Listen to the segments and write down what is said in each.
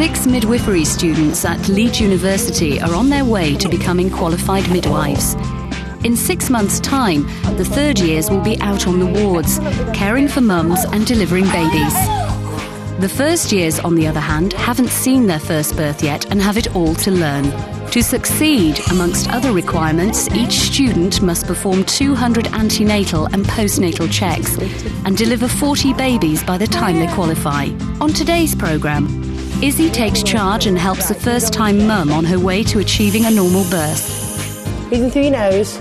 6 midwifery students at Leeds University are on their way to becoming qualified midwives. In 6 months' time, the third years will be out on the wards, caring for mums and delivering babies. The first years, on the other hand, haven't seen their first birth yet and have it all to learn. To succeed, amongst other requirements, each student must perform 200 antenatal and postnatal checks and deliver 40 babies by the time they qualify. On today's programme, Izzy takes charge and helps a first-time mum on her way to achieving a normal birth. Breathe in through your nose.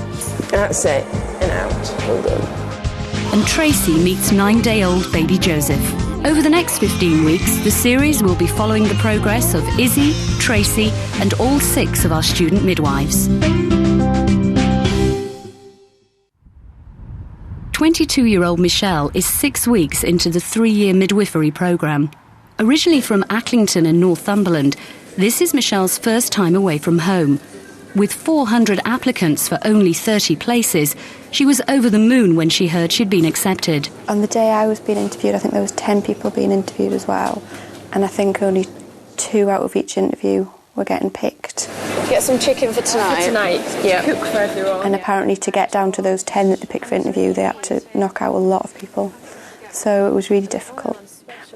That's it. And out. Well done. And Tracy meets 9-day-old baby Joseph. Over the next 15 weeks, the series will be following the progress of Izzy, Tracy and all 6 of our student midwives. 22-year-old Michelle is 6 weeks into the 3-year midwifery programme. Originally from Acklington in Northumberland, this is Michelle's first time away from home. With 400 applicants for only 30 places, she was over the moon when she heard she'd been accepted. On the day I was being interviewed, I think there was 10 people being interviewed as well. And I think only 2 out of each interview were getting picked. Get some chicken for tonight. For tonight, yeah. Cook for everyone. And apparently to get down to those 10 that they picked for interview, they had to knock out a lot of people. So it was really difficult.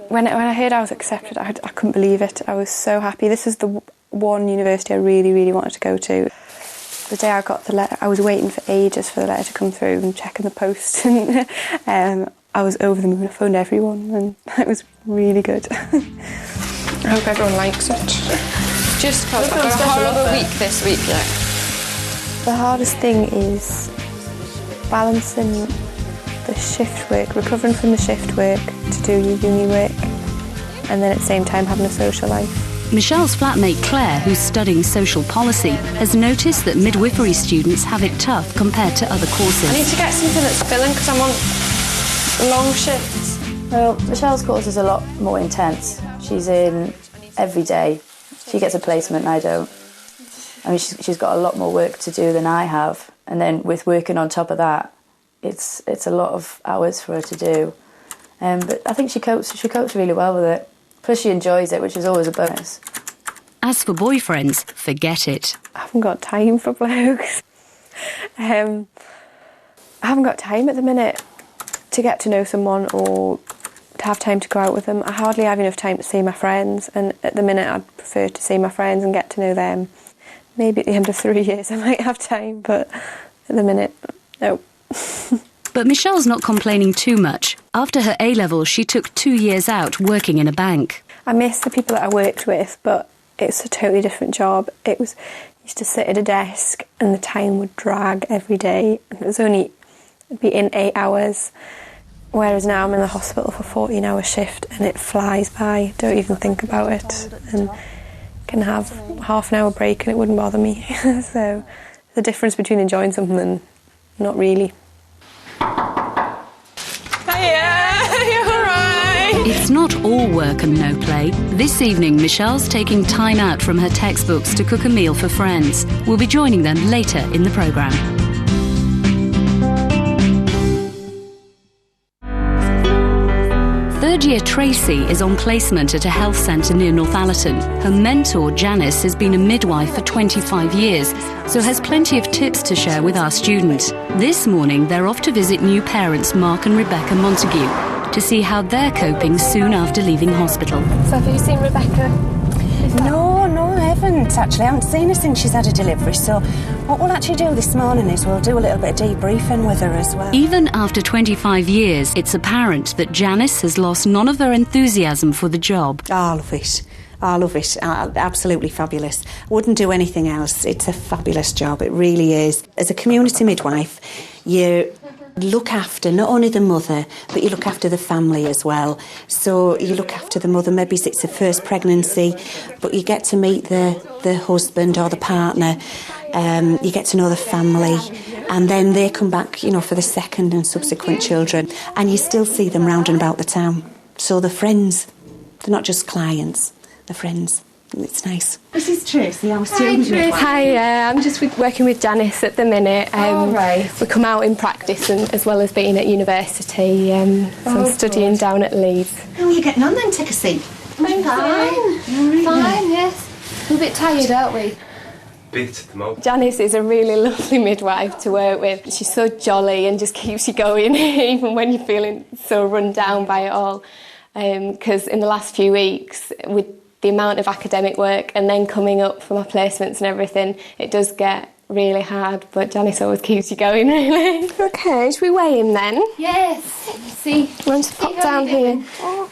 When I heard I was accepted, I couldn't believe it. I was so happy. This is the one university I really, really wanted to go to. The day I got the letter, I was waiting for ages for the letter to come through and checking the post. And I was over the moon. I phoned everyone and it was really good. I hope everyone likes it. Just because I've got a horrible week this week, yeah. The hardest thing is balancing the shift work, recovering from the shift work to do your uni work, and then at the same time having a social life. Michelle's flatmate Claire, who's studying social policy, has noticed that midwifery students have it tough compared to other courses. I need to get something that's filling because I'm on long shifts. Well, Michelle's course is a lot more intense. She's in every day. She gets a placement and I don't. I mean, she's got a lot more work to do than I have. And then with working on top of that, it's a lot of hours for her to do. But I think she copes really well with it. Plus she enjoys it, which is always a bonus. As for boyfriends, forget it. I haven't got time for blokes. I haven't got time at the minute to get to know someone or to have time to go out with them. I hardly have enough time to see my friends, and at the minute I'd prefer to see my friends and get to know them. Maybe at the end of 3 years I might have time, but at the minute, no. But Michelle's not complaining too much. After her A-levels, she took 2 years out working in a bank. I miss the people that I worked with, but it's a totally different job. I used to sit at a desk and the time would drag every day. It'd be in 8 hours, whereas now I'm in the hospital for 14-hour shift and it flies by. Don't even think about it, and can have half an hour break and it wouldn't bother me. So the difference between enjoying something and not really. It's not all work and no play. This evening, Michelle's taking time out from her textbooks to cook a meal for friends. We'll be joining them later in the programme. Third-year Tracy is on placement at a health centre near Northallerton. Her mentor, Janice, has been a midwife for 25 years, so has plenty of tips to share with our students. This morning, they're off to visit new parents Mark and Rebecca Montague to see how they're coping soon after leaving hospital. So have you seen Rebecca? No, I haven't actually. I haven't seen her since she's had a delivery, so what we'll actually do this morning is we'll do a little bit of debriefing with her as well. Even after 25 years, it's apparent that Janice has lost none of her enthusiasm for the job. I love it. Absolutely fabulous. Wouldn't do anything else. It's a fabulous job, it really is. As a community midwife, you look after not only the mother, but you look after the family as well. So you look after the mother, maybe it's the first pregnancy, but you get to meet the husband or the partner, you get to know the family, and then they come back, for the second and subsequent children, and you still see them round and about the town. So they're friends, they're not just clients, they're friends. It's nice. This is Tracy, our student midwife. Hi, I'm just working with Janice at the minute. Right. We come out in practice and, as well as being at university, so I'm studying down at Leeds. How are you getting on then? Take a seat. Thank you. Fine, yes. We're a bit tired, aren't we? Bit at the moment. Janice is a really lovely midwife to work with. She's so jolly and just keeps you going even when you're feeling so run down by it all. Because in the last few weeks, with the amount of academic work and then coming up for my placements and everything, it does get really hard, but Janice always keeps you going, really. Okay, should we weigh him then? Yes. See. I'm going to pop down here. Oh.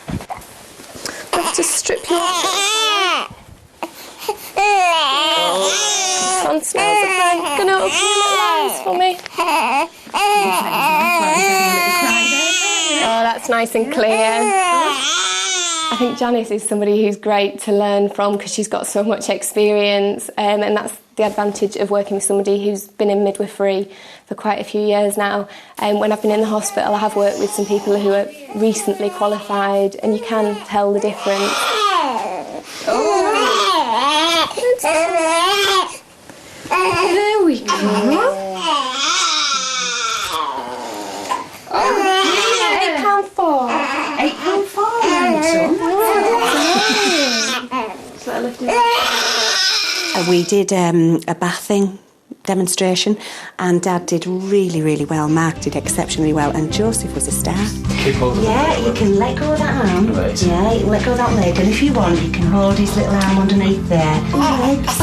I have to strip your... Son smells of bread. Going to open your little eyes for me. Oh, that's nice and clear. I think Janice is somebody who's great to learn from because she's got so much experience, and that's the advantage of working with somebody who's been in midwifery for quite a few years now. When I've been in the hospital, I have worked with some people who are recently qualified, and you can tell the difference. There we go. We did a bathing demonstration, and Dad did really, really well. Mark did exceptionally well, and Joseph was a star. Keep holding. Yeah, you can let go of that arm. Right. Yeah, you can let go of that leg, and if you want, you can hold his little arm underneath there. Legs.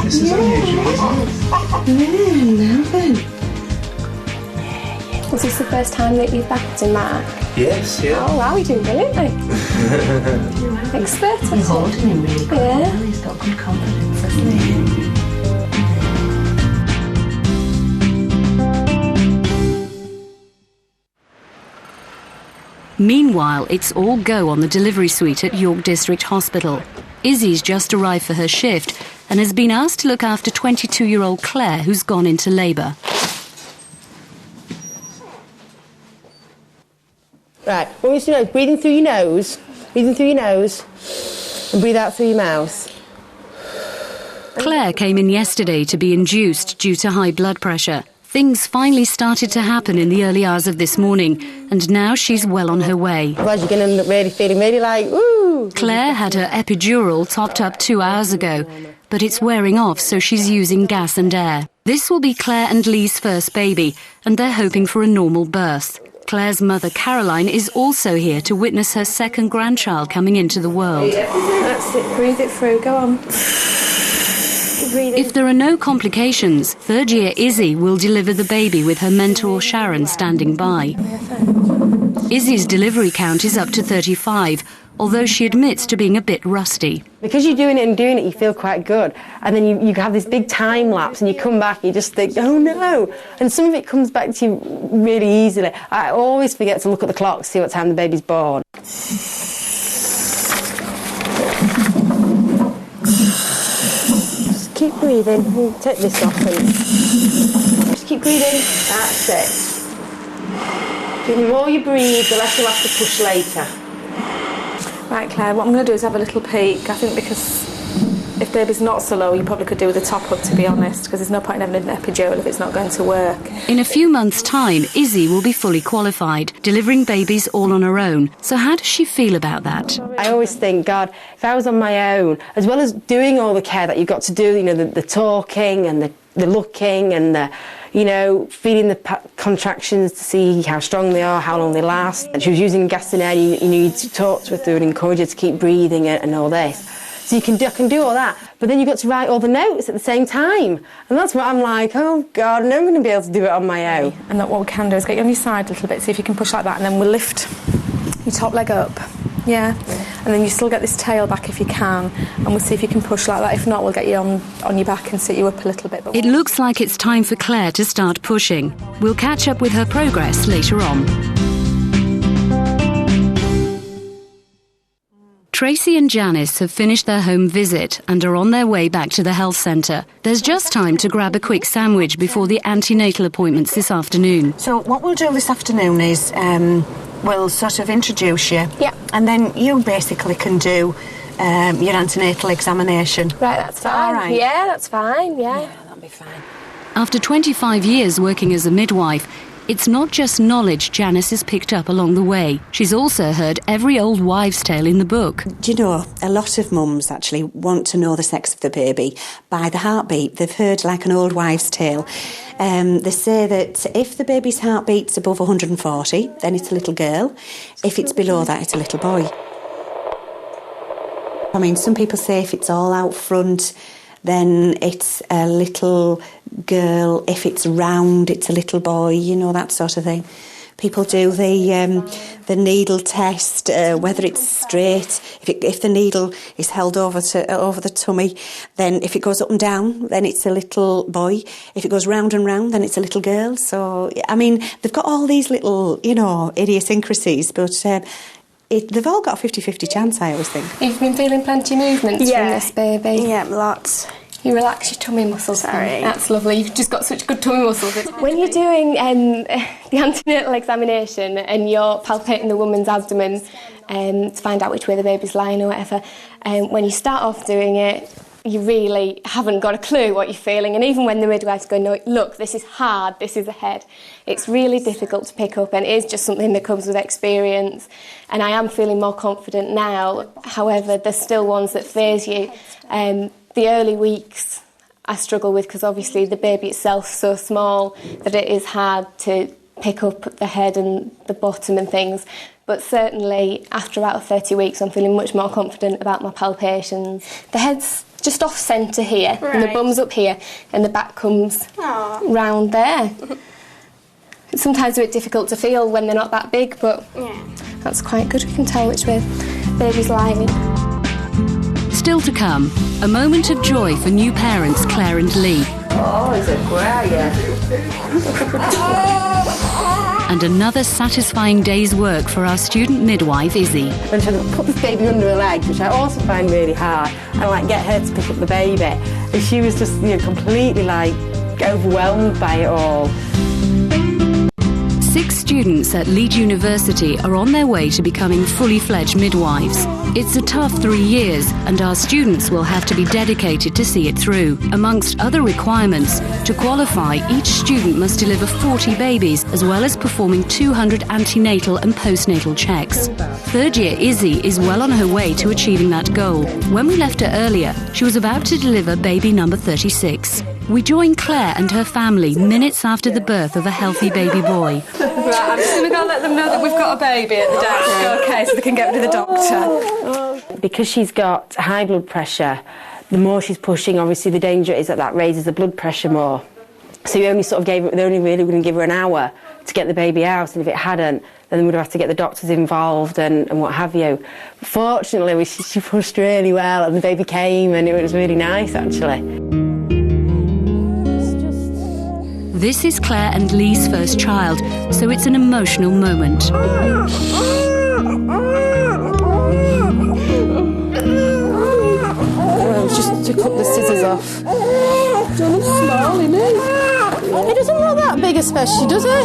This is unusual, isn't Now then. Was this the first time that you've bathed in Mark? Yes, yeah. Oh wow, you're doing brilliantly. Expert. You're holding him really good. Yeah. Well, he's got good confidence, hasn't he? Meanwhile, it's all go on the delivery suite at York District Hospital. Izzy's just arrived for her shift and has been asked to look after 22-year-old Claire, who's gone into labour. Right, what we do is breathing through your nose, and breathe out through your mouth. Claire came in yesterday to be induced due to high blood pressure. Things finally started to happen in the early hours of this morning, and now she's well on her way. Otherwise you're going to end up really feeling really like, woo! Claire had her epidural topped up 2 hours ago, but it's wearing off, so she's using gas and air. This will be Claire and Lee's first baby, and they're hoping for a normal birth. Claire's mother, Caroline, is also here to witness her second grandchild coming into the world. That's it, breathe it through, go on. If there are no complications, third-year Izzy will deliver the baby with her mentor, Sharon, standing by. Izzy's delivery count is up to 35, although she admits to being a bit rusty. Because you're doing it, you feel quite good. And then you have this big time lapse and you come back and you just think, oh no. And some of it comes back to you really easily. I always forget to look at the clock to see what time the baby's born. Just keep breathing. We'll take this off and just keep breathing. That's it. The more you breathe, the less you'll have to push later. Right, Claire, what I'm going to do is have a little peek. I think because if baby's not so low, you probably could do with a top-up, to be honest, because there's no point in having an epidural if it's not going to work. In a few months' time, Izzy will be fully qualified, delivering babies all on her own. So how does she feel about that? I always think, God, if I was on my own, as well as doing all the care that you've got to do, the talking and the looking and the, feeling the contractions to see how strong they are, how long they last. And she was using gas and air, you need to talk to her through and encourage her to keep breathing and all this. So I can do all that, but then you've got to write all the notes at the same time. And that's what I'm like, oh God, I'm never going to be able to do it on my own. And what we can do is get you on your side a little bit, see if you can push like that, and then we'll lift your top leg up. Yeah. And then you still get this tail back if you can, and we'll see if you can push like that. If not, we'll get you on your back and sit you up a little bit. It looks like it's time for Claire to start pushing. We'll catch up with her progress later on. Tracy and Janice have finished their home visit and are on their way back to the health centre. There's just time to grab a quick sandwich before the antenatal appointments this afternoon. So what we'll do this afternoon is we'll sort of introduce you. Yeah. And then you basically can do your antenatal examination. Right, that's fine. All right. Yeah, that's fine, yeah. Yeah, that'll be fine. After 25 years working as a midwife, It's not just knowledge Janice has picked up along the way. She's also heard every old wives' tale in the book. Do you know, a lot of mums actually want to know the sex of the baby by the heartbeat. They've heard like an old wives' tale. They say that if the baby's heartbeat's above 140, then it's a little girl. If it's below that, it's a little boy. I mean, some people say if it's all out front, then it's a little girl. If it's round, it's a little boy, you know, that sort of thing. People do the needle test, whether it's straight. If the needle is held over the tummy, then if it goes up and down, then it's a little boy. If it goes round and round, then it's a little girl. So, I mean, they've got all these little, you know, idiosyncrasies, but they've all got a 50-50 chance, I always think. You've been feeling plenty of movements from this baby? Yeah, lots. You relax your tummy muscles. Sorry. That's lovely. You've just got such good tummy muscles. When you're doing the antenatal examination and you're palpating the woman's abdomen to find out which way the baby's lying or whatever, when you start off doing it, you really haven't got a clue what you're feeling. And even when the midwife's going, no, look, this is hard, this is a head, it's really difficult to pick up, and it is just something that comes with experience. And I am feeling more confident now. However, there's still ones that faze you. The early weeks I struggle with because obviously the baby itself is so small that it is hard to pick up the head and the bottom and things. But certainly after about 30 weeks I'm feeling much more confident about my palpations. The head's just off centre here, right, and the bum's up here, and the back comes round there. It's sometimes a bit difficult to feel when they're not that big, but that's quite good. We can tell which way the baby's lying. Still to come, a moment of joy for new parents Claire and Lee. Oh, he's a great. And another satisfying day's work for our student midwife, Izzy. And she put this baby under her legs, which I also find really hard, and like get her to pick up the baby. And she was just, you know, completely like overwhelmed by it all. 6 students at Leeds University are on their way to becoming fully fledged midwives. It's a tough 3 years, and our students will have to be dedicated to see it through. Amongst other requirements, to qualify, each student must deliver 40 babies, as well as performing 200 antenatal and postnatal checks. Third-year Izzy is well on her way to achieving that goal. When we left her earlier, she was about to deliver baby number 36. We join Claire and her family minutes after the birth of a healthy baby boy. Right, I'm just going to go let them know that we've got a baby at the desk, okay, so they can get rid of the doctor. Because she's got high blood pressure, the more she's pushing, obviously the danger is that raises the blood pressure more. So they're only really going to give her an hour to get the baby out, and if it hadn't, then they would have to get the doctors involved and what have you. Fortunately, she pushed really well, and the baby came, and it was really nice, actually. This is Claire and Lee's first child, so it's an emotional moment. Well, just to cut the scissors off. It's only small, isn't it? It doesn't look that big especially, does it?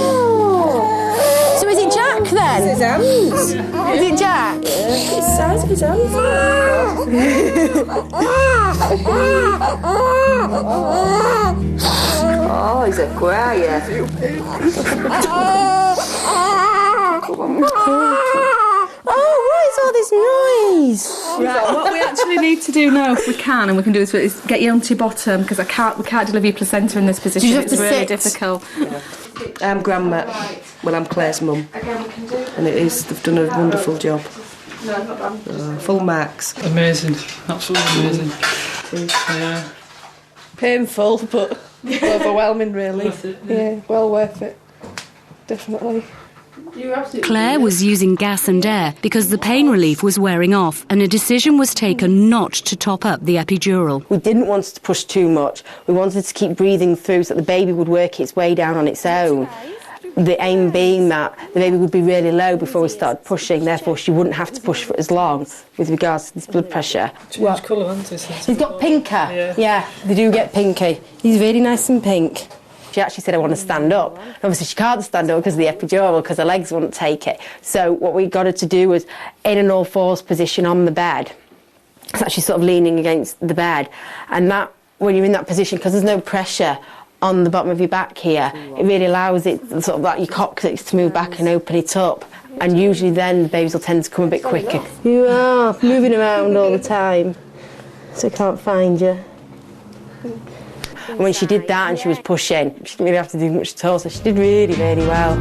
So is it Jack then? It's his hands. Is it Jack? It's the size of his hands. Oh, he's a quiet. Oh, what is all this noise? Right, what we actually need to do now, if we can, and we can do this, is get you onto your bottom, because we can't deliver your placenta in this position. You have it's to really sit. difficult. I'm grandma. Well, I'm Claire's mum, and they've done a wonderful job. Full marks. Amazing, absolutely amazing. Yeah. Painful, but overwhelming, really. Yeah, well worth it. Definitely. Claire was using gas and air because the pain relief was wearing off, and a decision was taken not to top up the epidural. We didn't want to push too much. We wanted to keep breathing through so that the baby would work its way down on its own. The aim being that the baby would be really low before we started pushing, therefore she wouldn't have to push for as long with regards to this blood pressure. Change colour, hasn't it? He's got pinker. Yeah, they do get pinky. He's really nice and pink. She actually said, I want to stand up. Obviously, she can't stand up because of the epidural, because her legs wouldn't take it. So what we got her to do was in an all-fours position on the bed. It's actually sort of leaning against the bed. And that, when you're in that position, because there's no pressure on the bottom of your back here, it really allows it, sort of like your coccyx, to move back and open it up. And usually then the babies will tend to come a bit quicker. You are moving around all the time, so I can't find you. And when she did that and she was pushing, she didn't really have to do much at all, so she did really, really well.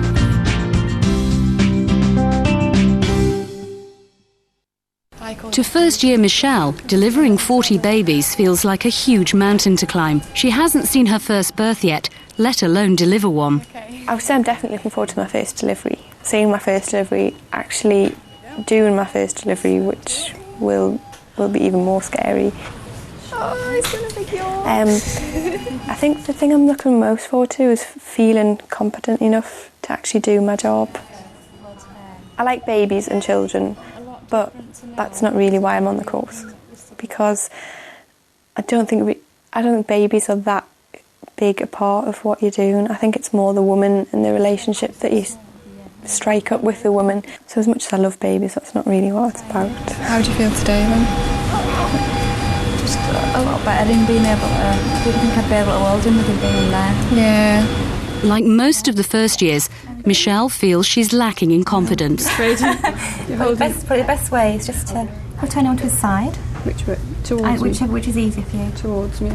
To first-year Michelle, delivering 40 babies feels like a huge mountain to climb. She hasn't seen her first birth yet, let alone deliver one. I would say I'm definitely looking forward to my first delivery. Seeing my first delivery, actually doing my first delivery, which will be even more scary. Oh, it's going to be yours. I think the thing I'm looking most forward to is feeling competent enough to actually do my job. I like babies and children, but that's not really why I'm on the course, because I don't think babies are that big a part of what you're doing. I think it's more the woman and the relationship that you strike up with the woman. So as much as I love babies, that's not really what it's about. How do you feel today then? Just a lot better in being able to... I didn't think I'd be able to hold him with him being there. Yeah. Like most of the first years, Michelle feels she's lacking in confidence. Probably the best way is just to turn onto his side. Which way? Towards me. Which is easy for you. Towards me.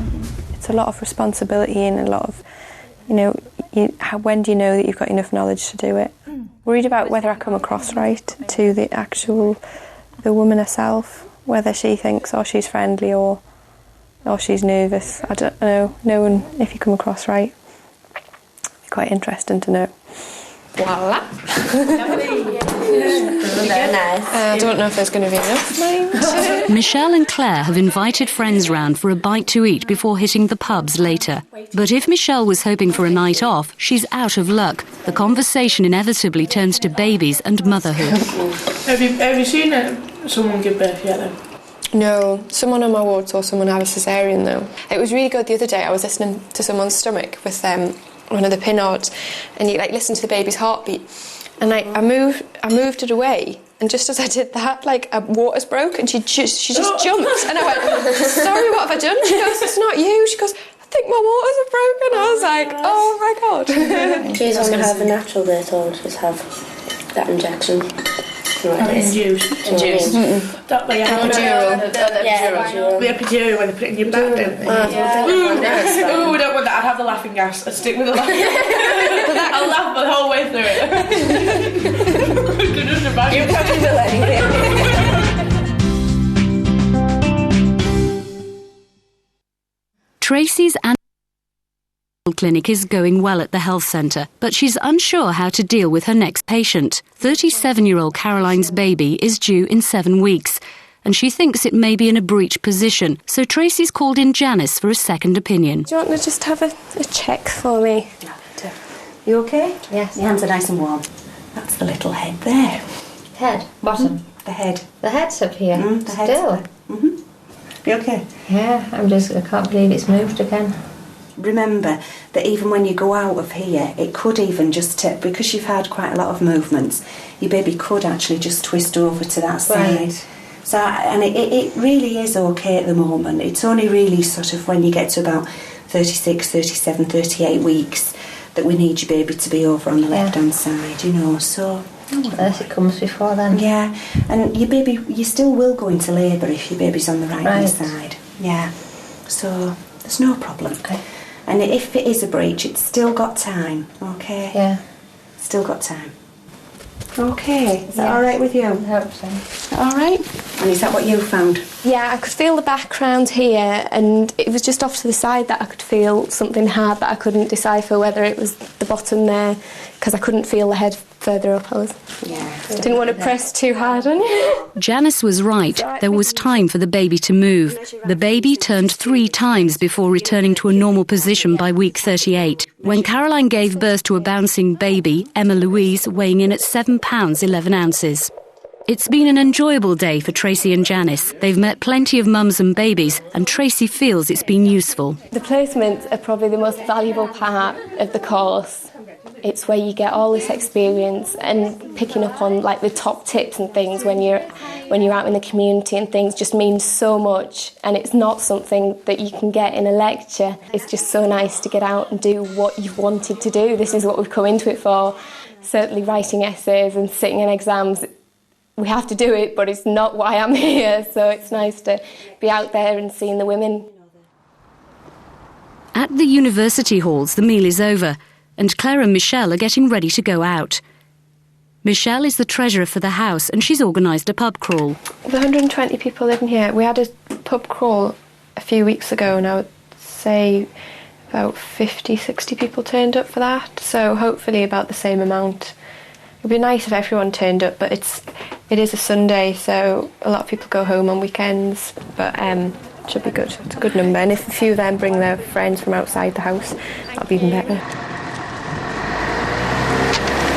It's a lot of responsibility and a lot of, when do you know that you've got enough knowledge to do it? Worried about whether I come across right to the woman herself, whether she thinks, she's friendly or she's nervous. I don't know. Knowing if you come across right, it'd be quite interesting to know. Voila. Nice. I don't know if there's going to be enough, mind. Michelle and Claire have invited friends round for a bite to eat before hitting the pubs later. But if Michelle was hoping for a night off, she's out of luck. The conversation inevitably turns to babies and motherhood. Have you seen someone give birth yet then? No, someone on my ward saw someone have a cesarean though. It was really good the other day. I was listening to someone's stomach with one of the pinods, and you listen to the baby's heartbeat. And I moved it away, and just as I did that, a water's broke, and she just jumped, and I went, "Sorry, what have I done?" She goes, "It's not you." She goes, "I think my waters are broken." I was like, "Oh my god." She doesn't have a natural birth or just have that injection. Induced. That way, epidural. The epidural when they put it in your back, don't they? Oh, we don't want that. I'd have the laughing gas. I'd stick with the laughing gas. I'll laugh the whole way through it. I can just imagine. You probably will anything. Tracy's clinic is going well at the health centre, but she's unsure how to deal with her next patient. 37-year-old Caroline's baby is due in 7 weeks, and she thinks it may be in a breech position, so Tracy's called in Janice for a second opinion. Do you want to just have a check for me? You okay? Yes. Your hands are nice and warm. That's the little head there. Head? Bottom? The head. The head's up here. The head's Still? there. You okay? Yeah, I can't believe it's moved again. Remember that even when you go out of here, it could even just tip, because you've had quite a lot of movements, your baby could actually just twist over to that side. Right. So, and it really is okay at the moment. It's only really sort of when you get to about 36, 37, 38 weeks that we need your baby to be over on the left-hand side, so... Unless it comes before then. Yeah, and your baby, you still will go into labour if your baby's on the right-hand side. Yeah, so there's no problem. Okay. And if it is a breach, it's still got time, okay? Yeah. Still got time. Okay, is that all right with you? I hope so. All right. And is that what you found? Yeah, I could feel the background here, and it was just off to the side that I could feel something hard, but I couldn't decipher whether it was the bottom there, because I couldn't feel the head further up. Didn't want to press too hard on you. Janice was right. There was time for the baby to move. The baby turned 3 times before returning to a normal position by week 38. When Caroline gave birth to a bouncing baby, Emma Louise, weighing in at 7 pounds 11 ounces. It's been an enjoyable day for Tracy and Janice. They've met plenty of mums and babies, and Tracy feels it's been useful. The placements are probably the most valuable part of the course. It's where you get all this experience and picking up on like the top tips and things when you're out in the community and things just means so much, and it's not something that you can get in a lecture. It's just so nice to get out and do what you've wanted to do. This is what we've come into it for. Certainly writing essays and sitting in exams, we have to do it, but it's not why I'm here, so it's nice to be out there and seeing the women. At the university halls, the meal is over, and Claire and Michelle are getting ready to go out. Michelle is the treasurer for the house, and she's organised a pub crawl. With 120 people living here, we had a pub crawl a few weeks ago, and I would say about 50, 60 people turned up for that, so hopefully about the same amount. It would be nice if everyone turned up, but it is a Sunday, so a lot of people go home on weekends, but it should be good. It's a good number, and if a few of them bring their friends from outside the house, that'll be even better.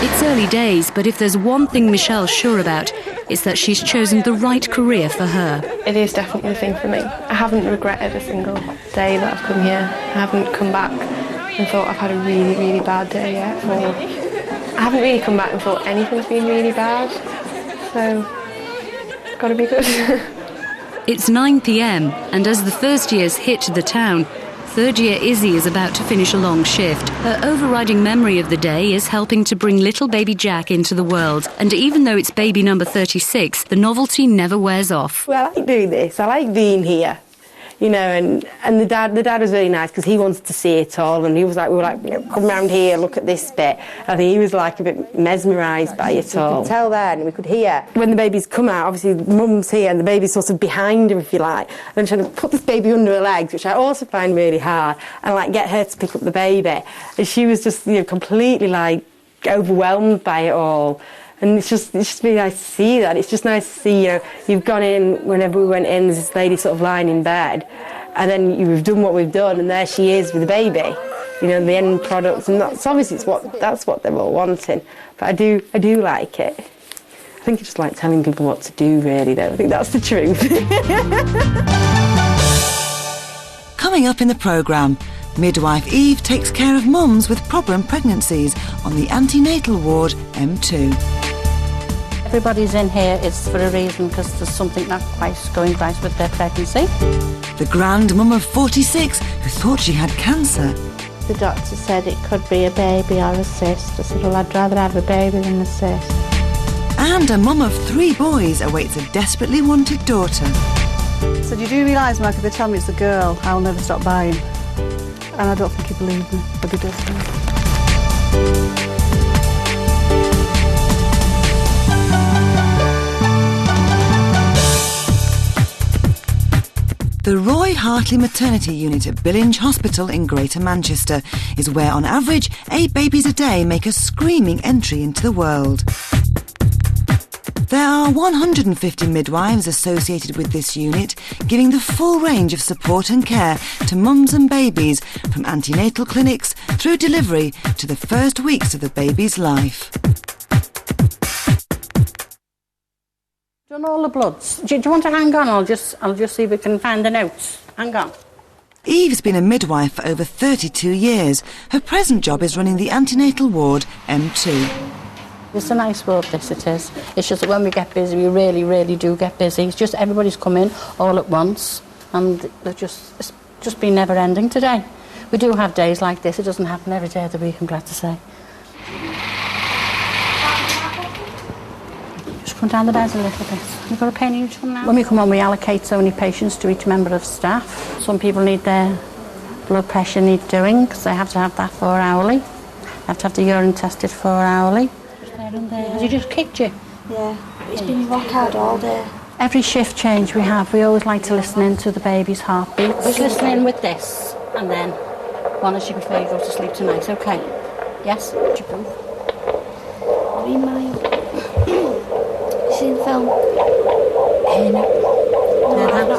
It's early days, but if there's one thing Michelle's sure about, it's that she's chosen the right career for her. It is definitely the thing for me. I haven't regretted a single day that I've come here. I haven't come back and thought I've had a really, really bad day yet. Or I haven't really come back and thought anything's been really bad. So, it's got to be good. It's 9 p.m, and as the first years hit the town, third-year Izzy is about to finish a long shift. Her overriding memory of the day is helping to bring little baby Jack into the world. And even though it's baby number 36, the novelty never wears off. Well, I like doing this. I like being here, you know, and the dad was really nice because he wanted to see it all, and he was like, we were like, you know, come round here, look at this bit. I think he was like a bit mesmerised by it all. We could tell then, we could hear. When the babies come out, obviously mum's here and the baby's sort of behind her, if you like, and trying to put this baby under her legs, which I also find really hard, and like get her to pick up the baby. And she was just, you know, completely like overwhelmed by it all. And it's just really nice to see that. It's just nice to see, you know, you've gone in, whenever we went in, there's this lady sort of lying in bed, and then you've done what we've done, and there she is with the baby, you know, the end product, and that's obviously that's what they're all wanting. But I do like it. I think I just like telling people what to do, really, though. I think that's the truth. Coming up in the programme, midwife Eve takes care of mums with problem pregnancies on the antenatal ward M2. Everybody's in here, it's for a reason, because there's something not quite going right with their pregnancy. The grand mum of 46 who thought she had cancer. The doctor said it could be a baby or a cyst. I said, well, I'd rather have a baby than a cyst. And a mum of 3 boys awaits a desperately wanted daughter. So you do realise, Mark, if they tell me it's a girl, I'll never stop buying. And I don't think he'd believe me, but he does me. The Roy Hartley Maternity Unit at Billinge Hospital in Greater Manchester is where, on average, 8 babies a day make a screaming entry into the world. There are 150 midwives associated with this unit, giving the full range of support and care to mums and babies, from antenatal clinics through delivery to the first weeks of the baby's life. Done all the bloods. Do you want to hang on? I'll just see if we can find the notes. Hang on. Eve's been a midwife for over 32 years. Her present job is running the antenatal ward M2. It's a nice ward, this it is. It's just that when we get busy, we really, really do get busy. It's just everybody's come in all at once, and it's just been never ending today. We do have days like this. It doesn't happen every day of the week, I'm glad to say. Just come down the beds a little bit. You've got a pen in each one now? When we come on, we allocate so many patients to each member of staff. Some people need their blood pressure need doing, because they have to have that 4 hourly. They have to have the urine tested 4 hourly. Has he just kicked you? Yeah, it's been rock hard all day. Every shift change we have, we always like to listen in to the baby's heartbeat. Just listen in with this, and then monitor before you go to sleep tonight, OK? Yes? Are you mine? You seen the film? No, not either.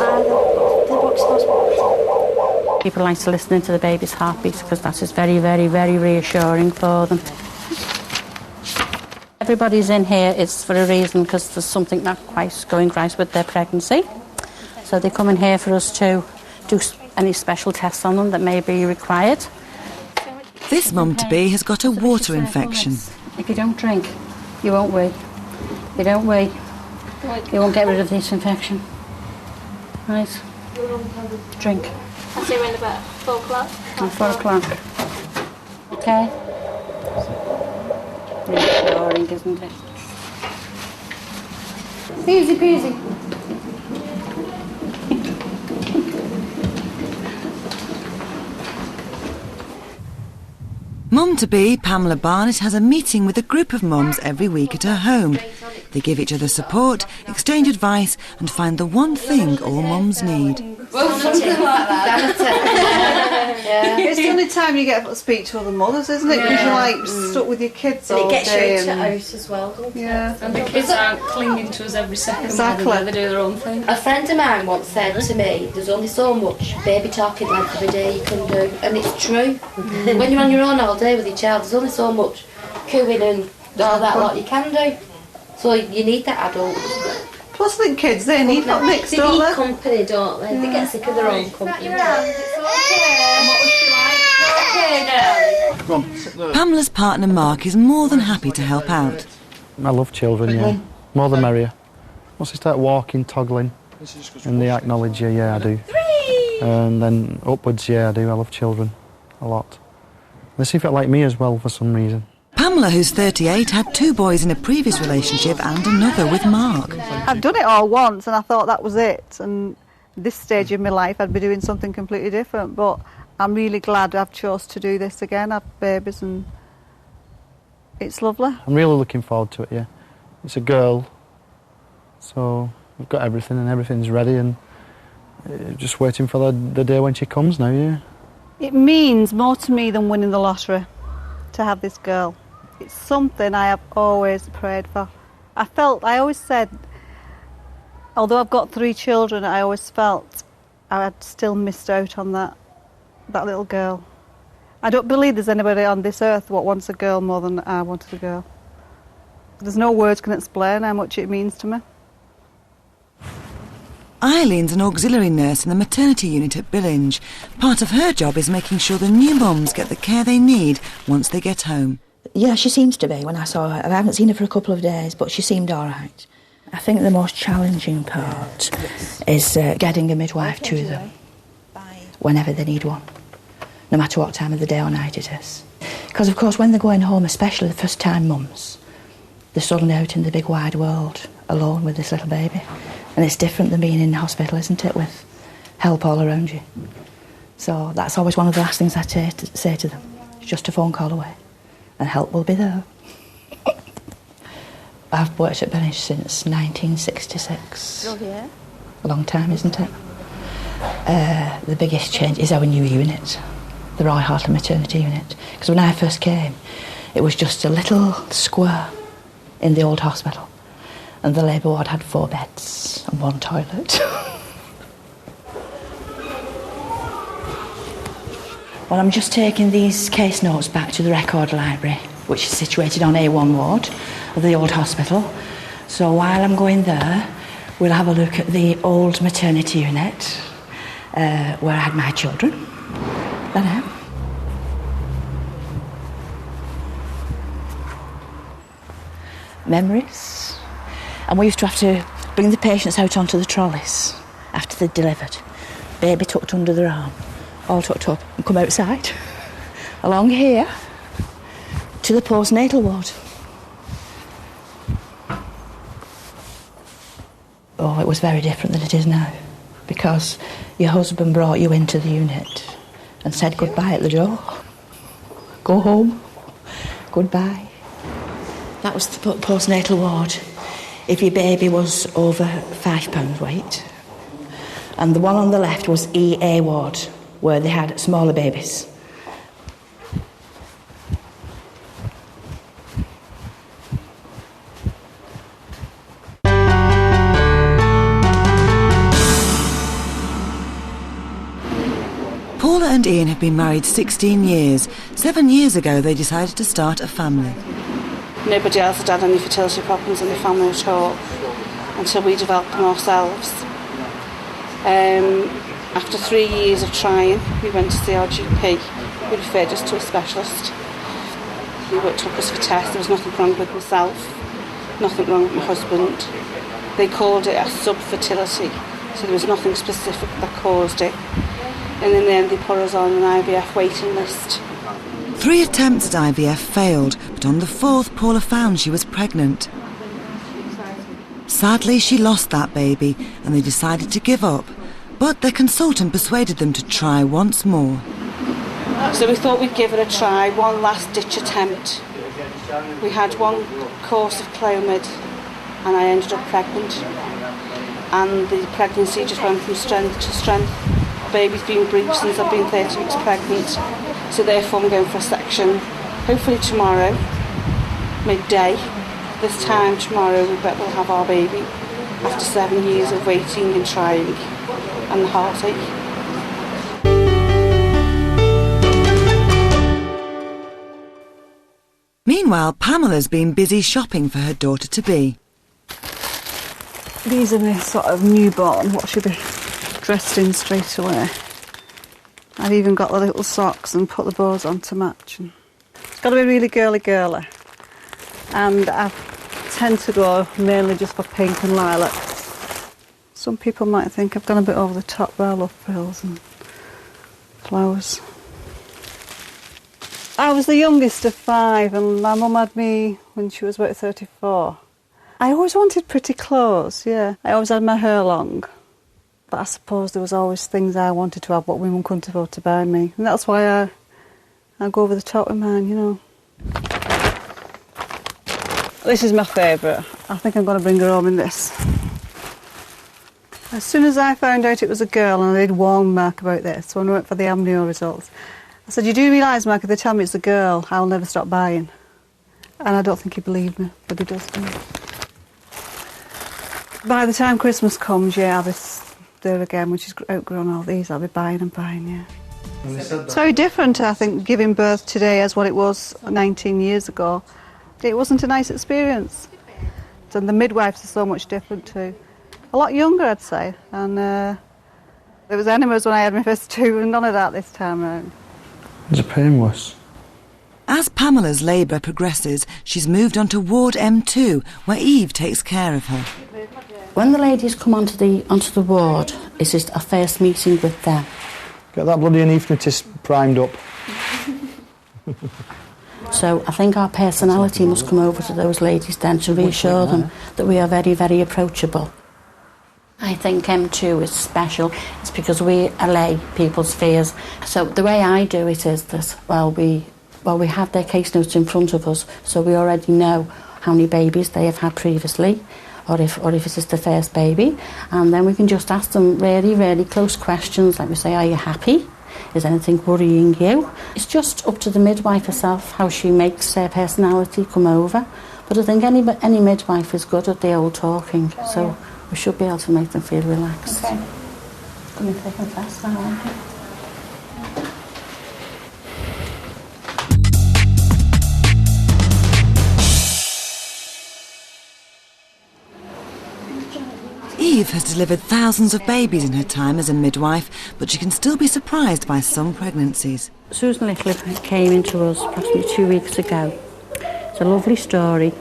The box hospital. People like to listen into the baby's heartbeat because that is very, very, very reassuring for them. Everybody's in here, it's for a reason, because there's something not quite going right with their pregnancy. So they come in here for us to do any special tests on them that may be required. This mum-to-be has got a water infection. If you don't drink, you won't wee. If you don't wee, you won't get rid of this infection. Right? Drink. I'll see you in about 4 o'clock. 4 o'clock. Okay? It's boring, isn't it? Easy peasy. Mum-to-be Pamela Barnett has a meeting with a group of mums every week at her home. They give each other support, exchange advice and find the one thing all mums need. Well, something like that. Yeah. It's the only time you get to speak to other mothers, isn't it? Because you're like stuck with your kids all day. And it gets you out as well, doesn't it? And the kids aren't clinging to us every second. Exactly. They do their own thing. A friend of mine once said to me, there's only so much baby talking length of a day you can do. And it's true. When you're on your own all day with your child, there's only so much cooing and all that lot you can do. So you need that adult. Plus, I think kids, they need that mix, don't they? They need company, don't they? They get sick of their own company. Pamela's partner Mark is more than happy to help out. I love children, yeah. More the merrier. Once they start walking, toggling, and they acknowledge you, yeah, I do. And then upwards, yeah, I do. I love children a lot. They seem to like me as well for some reason. Pamela, who's 38, had 2 boys in a previous relationship and another with Mark. I've done it all once and I thought that was it. And this stage of my life I'd be doing something completely different. But I'm really glad I've chose to do this again, have babies, and it's lovely. I'm really looking forward to it, yeah. It's a girl, so we've got everything and everything's ready and just waiting for the day when she comes now, yeah. It means more to me than winning the lottery to have this girl. It's something I have always prayed for. I always said, although I've got 3 children, I always felt I had still missed out on that little girl. I don't believe there's anybody on this earth what wants a girl more than I wanted a girl. There's no words can explain how much it means to me. Eileen's an auxiliary nurse in the maternity unit at Billinge. Part of her job is making sure the new mums get the care they need once they get home. Yeah, she seems to be when I saw her. I haven't seen her for a couple of days, but she seemed all right. I think the most challenging part is getting a midwife to them whenever they need one, no matter what time of the day or night it is. Because, of course, when they're going home, especially the first-time mums, they're suddenly out in the big wide world alone with this little baby. And it's different than being in the hospital, isn't it, with help all around you. So that's always one of the last things I say to them. It's just a phone call away, and help will be there. I've worked at Billinge since 1966. Oh, yeah. A long time, isn't it? The biggest change is our new unit, the Roy Hartley Maternity Unit. Because when I first came, it was just a little square in the old hospital. And the labour ward had 4 beds and 1 toilet. Well, I'm just taking these case notes back to the record library, which is situated on A1 ward of the old hospital. So while I'm going there, we'll have a look at the old maternity unit, where I had my children. There. Memories. And we used to have to bring the patients out onto the trolleys after they'd delivered. Baby tucked under their arm, all tucked up, and come outside, along here, to the postnatal ward. Oh, it was very different than it is now, because your husband brought you into the unit and said goodbye at the door. Go home, goodbye. That was the postnatal ward. If your baby was over 5 pounds weight. And the one on the left was EA ward, where they had smaller babies. Paula and Ian have been married 16 years. 7 years ago, they decided to start a family. Nobody else had had any fertility problems in the family at all until we developed them ourselves. After 3 years of trying, we went to see our GP we referred us to a specialist. He took us for tests. There was nothing wrong with myself, nothing wrong with my husband. They called it a subfertility, so there was nothing specific that caused it. And in the end they put us on an IVF waiting list. 3 attempts at IVF failed, but on the 4th Paula found she was pregnant. Sadly, she lost that baby and they decided to give up, but their consultant persuaded them to try once more. So we thought we'd give it a try, one last ditch attempt. We had 1 course of Clomid and I ended up pregnant. And the pregnancy just went from strength to strength. The baby's been breached since I've been 30 weeks pregnant. So therefore I'm going for a section, hopefully tomorrow, midday. This time tomorrow we bet we'll have our baby after 7 years of waiting and trying and the heartache. Meanwhile, Pamela's been busy shopping for her daughter-to-be. These are my sort of newborn, what should be dressed in straight away. I've even got the little socks and put the bows on to match. And it's got to be really girly. And I tend to go mainly just for pink and lilac. Some people might think I've gone a bit over the top, but I love frills and flowers. I was the youngest of 5 and my mum had me when she was about 34. I always wanted pretty clothes, yeah. I always had my hair long. But I suppose there was always things I wanted to have what women couldn't afford to buy me. And that's why I go over the top with mine, you know. This is my favourite. I think I'm going to bring her home in this. As soon as I found out it was a girl, and I did warn Mark about this when I went for the amnio results, I said, you do realise, Mark, if they tell me it's a girl, I'll never stop buying. And I don't think he believed me, but he does. By the time Christmas comes, yeah, I'll be there again, when she's outgrown all these, I'll be buying and buying, yeah. It's very different, I think, giving birth today as what it was 19 years ago. It wasn't a nice experience. And the midwives are so much different too. A lot younger, I'd say. And there was enemas when I had my first 2, and none of that this time round. Is it painless? As Pamela's labour progresses, she's moved on to Ward M2, where Eve takes care of her. When the ladies come onto the ward, it's just a first meeting with them. Get that bloody anaesthetist primed up. So I think our personality must come over to those ladies then to reassure them that we are very, very approachable. I think M2 is special. It's because we allay people's fears. So the way I do it is that, we have their case notes in front of us, so we already know how many babies they have had previously, or if this is the first baby, and then we can just ask them really, really close questions, like we say, are you happy? Is anything worrying you? It's just up to the midwife herself how she makes her personality come over. But I think any midwife is good at the old talking, so we should be able to make them feel relaxed. Okay. It's going to be thick and fast now, aren't you? Eve has delivered thousands of babies in her time as a midwife, but she can still be surprised by some pregnancies. Susan Littlip came into us approximately 2 weeks ago. It's a lovely story.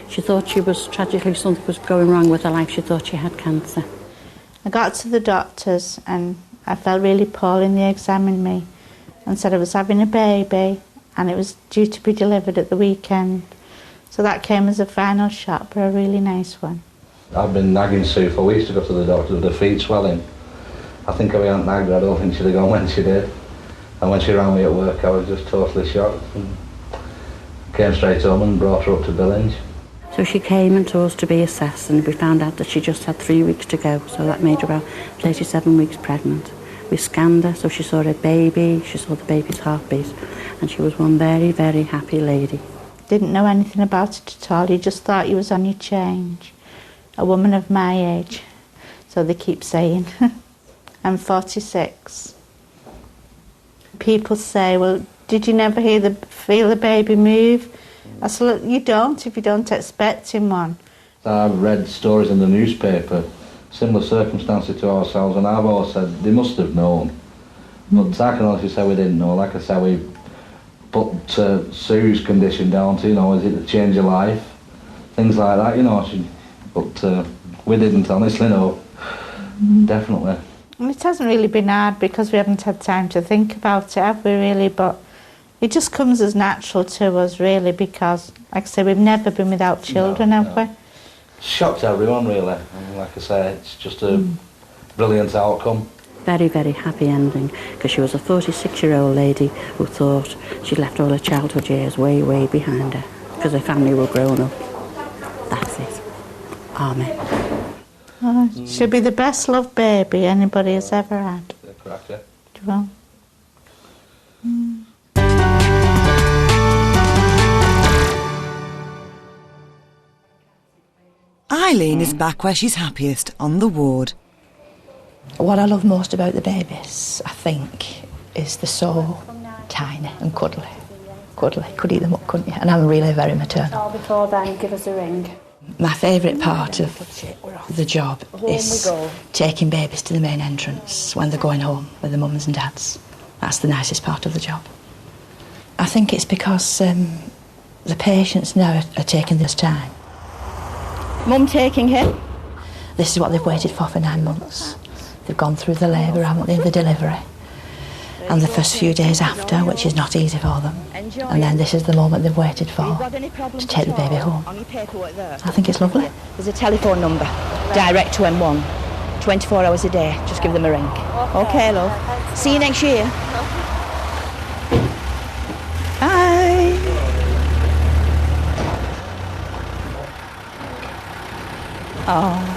She thought tragically something was going wrong with her life. She thought she had cancer. I got to the doctors and I felt really poorly, and they examined me and said I was having a baby and it was due to be delivered at the weekend. So that came as a final shock, but a really nice one. I've been nagging Sue for weeks to go to the doctor with her feet swelling. I think if I hadn't nagged her, I don't think she'd have gone when she did. And when she rang me at work, I was just totally shocked. And came straight home and brought her up to Billinge. So she came and told us to be assessed, and we found out that she just had 3 weeks to go, so that made her about 37 weeks pregnant. We scanned her, so she saw her baby, she saw the baby's heartbeat, and she was one very, very happy lady. Didn't know anything about it at all, you just thought you was on your change. A woman of my age, so they keep saying. I'm 46. People say, well, did you never feel the baby move? I said, look, you don't if you don't expect him one. I've read stories in the newspaper, similar circumstances to ourselves, and I've always said they must have known. But I can honestly say we didn't know. Like I say, we put Sue's condition down to, is it to change your life? Things like that, but we didn't, honestly, no. Definitely. And it hasn't really been hard because we haven't had time to think about it, have we really? But it just comes as natural to us, really, because, like I say, we've never been without children, have we? Shocked everyone, really. Like I say, it's just a brilliant outcome. Very, very happy ending, because she was a 46-year-old lady who thought she'd left all her childhood years way, way behind her, because her family were grown up. That's it. Amen. Oh, she'll be the best loved baby anybody has ever had. Correct, yeah. Well. Eileen is back where she's happiest, on the ward. What I love most about the babies, I think, is they're so tiny and cuddly. Cuddly. Could eat them up, couldn't you? And I'm really very maternal. Before then, give us a ring. My favourite part of the job is taking babies to the main entrance when they're going home with their mums and dads. That's the nicest part of the job. I think it's because the patients now are taking this time. Mum taking him. This is what they've waited for 9 months. They've gone through the labour, haven't they, the delivery, and the first few days after, which is not easy for them. And then this is the moment they've waited for, to take the baby home. I think it's lovely. There's a telephone number, direct to M1, 24 hours a day. Just give them a ring. Okay, love. See you next year. Bye. Oh.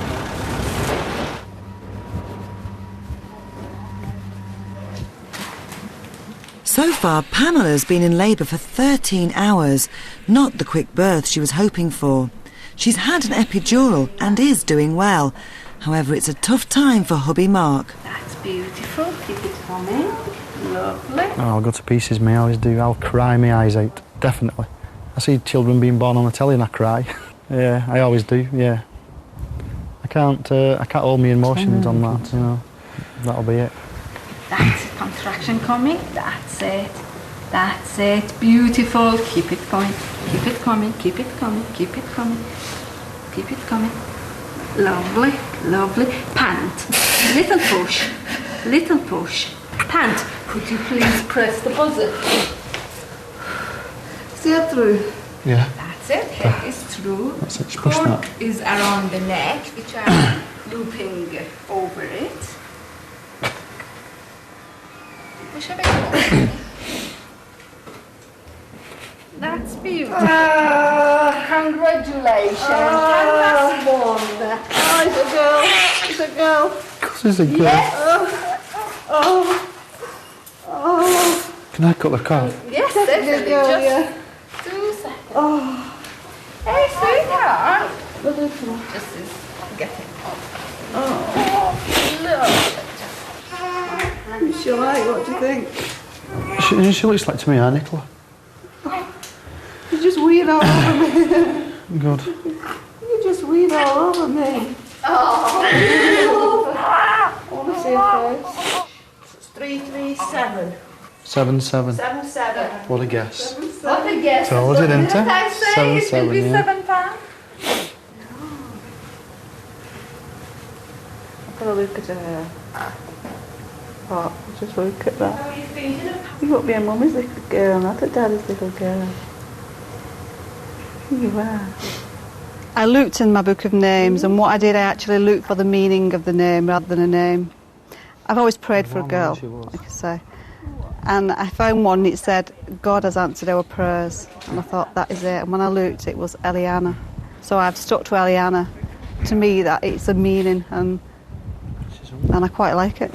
So far, Pamela's been in labour for 13 hours, not the quick birth she was hoping for. She's had an epidural and is doing well. However, it's a tough time for hubby Mark. That's beautiful. Keep it coming. Lovely. Oh, I'll go to pieces, me. I always do. I'll cry my eyes out, definitely. I see children being born on the telly and I cry. Yeah, I always do, yeah. I can't hold my emotions on that, That'll be it. That's a contraction coming. That's it. That's it. Beautiful. Keep it going. Keep it coming. Keep it coming. Keep it coming. Keep it coming. Lovely. Lovely. Pant. Little push. Little push. Pant. Could you please press the buzzer? See it through? Yeah. That's it. Head is through. That's it. Push Cord that. is around the neck, which I'm looping over it. Push a bit more. That's beautiful. Congratulations. That's one. Oh, it's a girl. It's a girl. Of course it's a girl. Yes. Oh. Can I cut the cord? Yes, That's a definitely. good girl, Just yeah. 2 seconds. Oh. Hey, sweetheart. Just get it off. Oh. Look. She like, what do you think? She looks like to me, Nicola. You just weed all over me. Good. You just weed all over me. Oh. I want to see her face. It's 337. 7-7. 7-7. What a guess. What a guess. Told you, didn't I? I say it will be 7 pounds. I've got to look at her. Oh, just look at that. You won't be a mummy's little girl, not a daddy's little girl. You are. I looked in my book of names, and what I did, I actually looked for the meaning of the name rather than a name. I've always prayed for a girl, like I say. And I found one, it said, God has answered our prayers. And I thought, that is it. And when I looked, it was Eliana. So I've stuck to Eliana. To me, that it's a meaning, and I quite like it.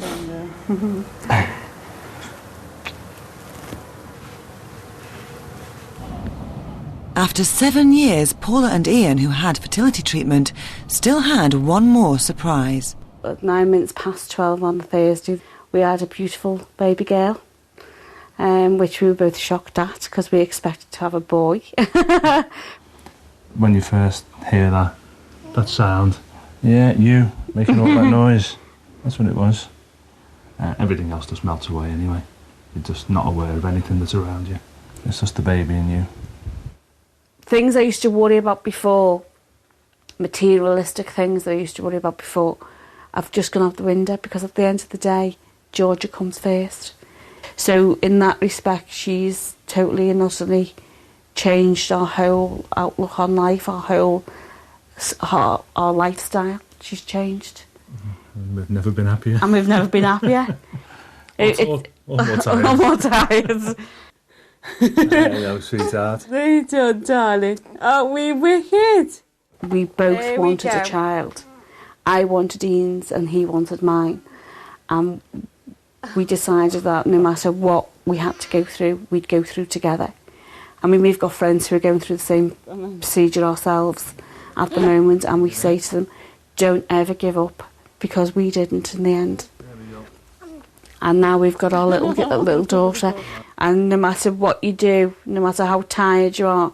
After 7 years, Paula and Ian, who had fertility treatment, still had one more surprise. At 9 minutes past 12 on Thursday, we had a beautiful baby girl, which we were both shocked at because we expected to have a boy. When you first hear that sound, yeah, you making all that noise, that's what it was. Everything else just melts away anyway. You're just not aware of anything that's around you. It's just the baby and you. Things I used to worry about before, materialistic things that I used to worry about before, I've just gone out the window, because at the end of the day, Georgia comes first. So in that respect, she's totally and utterly changed our whole outlook on life, our lifestyle. She's changed. And we've never been happier. And we've never been happier. Or more tired. Or more tired. I know, sweetheart. Well done, darling. Aren't we wicked? We both wanted a child. I wanted Ian's and he wanted mine. And we decided that no matter what we had to go through, we'd go through together. I mean, we've got friends who are going through the same procedure ourselves at the moment, and we say to them, don't ever give up, because we didn't in the end. And now we've got our little daughter, and no matter what you do, no matter how tired you are,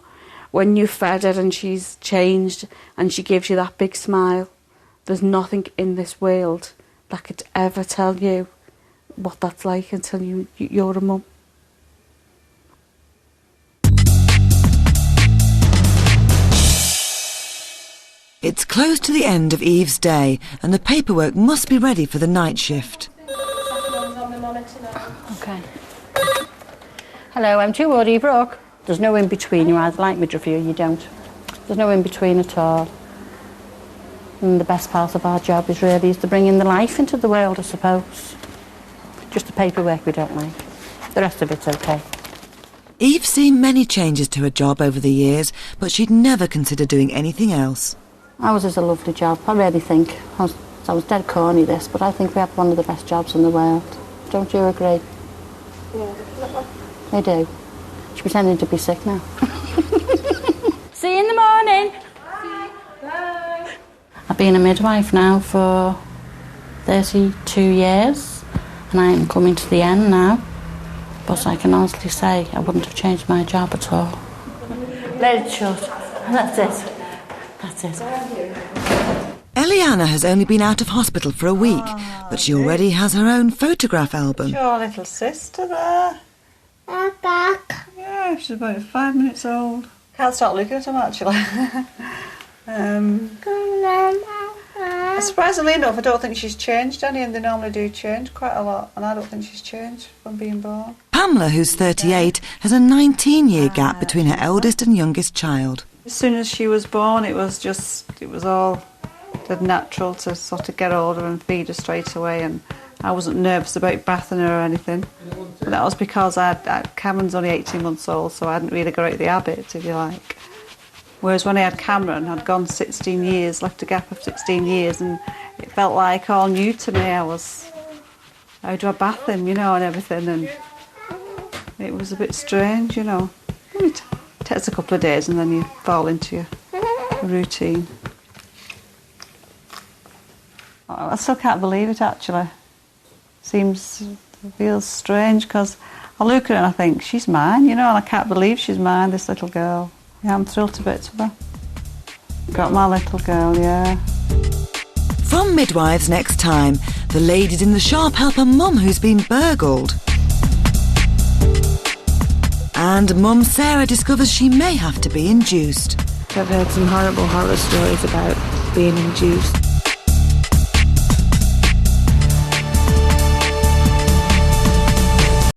when you fed her and she's changed and she gives you that big smile, there's nothing in this world that could ever tell you what that's like until you're a mum. It's close to the end of Eve's day and the paperwork must be ready for the night shift. Okay. Hello, I'm 2 Ward Eve Rock. There's no in-between. You either like midwifery or you don't. There's no in-between at all. And the best part of our job is to bring in the life into the world, I suppose. Just the paperwork we don't like. The rest of it's okay. Eve's seen many changes to her job over the years, but she'd never consider doing anything else. Ours is a lovely job. I really think, I was dead corny this, but I think we have one of the best jobs in the world. Don't you agree? Yeah. I do. She's pretending to be sick now. See you in the morning. Bye. I've been a midwife now for 32 years, and I am coming to the end now. But I can honestly say I wouldn't have changed my job at all. Let it shut. That's it. That's it. Eliana has only been out of hospital for a week, but she already has her own photograph album. Your little sister there. I'm back. Yeah, she's about 5 minutes old. Can't start looking at them actually. Surprisingly enough, I don't think she's changed any, and they normally do change quite a lot, and I don't think she's changed from being born. Pamela, who's 38, has a 19-year gap between her eldest and youngest child. As soon as she was born, it was all dead natural to sort of get older and feed her straight away, and I wasn't nervous about bathing her or anything. But that was because Cameron's only 18 months old, so I hadn't really got out of the habit, if you like. Whereas when I had Cameron, I'd gone 16 years, left a gap of 16 years, and it felt like all new to me. How do I bath him, and everything, and it was a bit strange, It takes a couple of days and then you fall into your routine. I still can't believe it, actually. Feels strange, because I look at her and I think, she's mine, and I can't believe she's mine, this little girl. Yeah, I'm thrilled to bits with her. Got my little girl, yeah. From Midwives next time, the ladies in the shop help a mum who's been burgled. And Mum Sarah discovers she may have to be induced. I've heard some horrible horror stories about being induced.